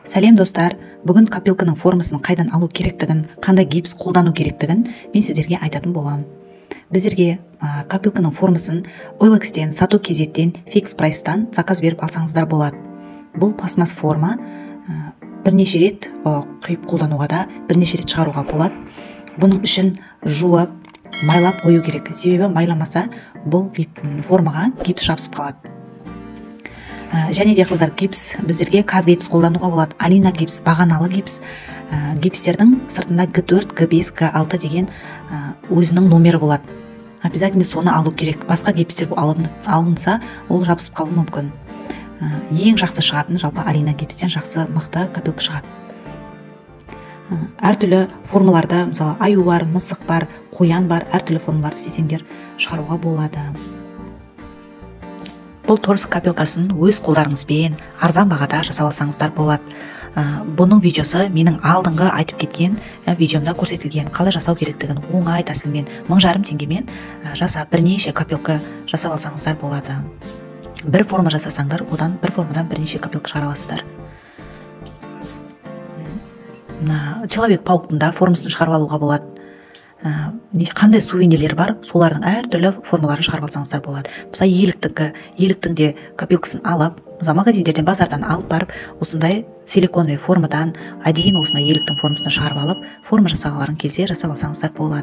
Сәлем достар, бүгін копилканың формасын қайдан алу керектігін, қандай гипс қолдану керектігін мен сіздерге айтатын боламын. Біздерге копилканың формасын OLX-тен, сату кезеттен, фикс прайстан заказ беріп алсаңыздар болады. Бұл пластмасс форма бірнеше рет құйып қолдануға да, бірнеше рет шығаруға болады. Бұның үшін жуып, майлап қою керек. Себебі майламаса бұл формаға гипс жабысып қалады. Және де қыздар, гипс біздерге каз гипс қолдануға болады. Алина гипс, бағаналы гипс. Гипстердің сыртында Г4, Г5, Г6 деген өзінің номері болады. Обязательно соны алу керек. Басқа гипстер алынса, ол жабысып қалуы мүмкін. Ең жақсы шығатын жалпы Алина гипстен жақсы мықты копилка шығады. Әртүрлі формаларда, мысалы аю бар, мысық бар, қоян бар, әртүрлі формаларды істесеңдер шығаруға болады. Бұл торс копилкасын өз қолдарыңызбен арзан бағада жасап алсаңыздар болады. Бұның видеосы менің алдыңғы айтып кеткен видеомда көрсетілген. Қалай жасау керектігін оңай тәсілмен 1500 теңгемен жасап, бірнеше копилка жасап алсаңыздар болады. Бір форма жасасаңдар, одан бір формадан бірнеше копилка шығара аласыздар. Человек-пауктың да формасын шығарып алуға болады. Қандай сувенирлер бар, солардың әртүрлі формаларын шығарып алсаңыздар болады. Мысалы, еліктің де копилкасын алып, магазиндерден, базардан алып барып, осындай силиконовый формадан әдейі осындай еліктің формасын шығарып алып, форма жасағыларың келсе жасап алсаңыздар болады.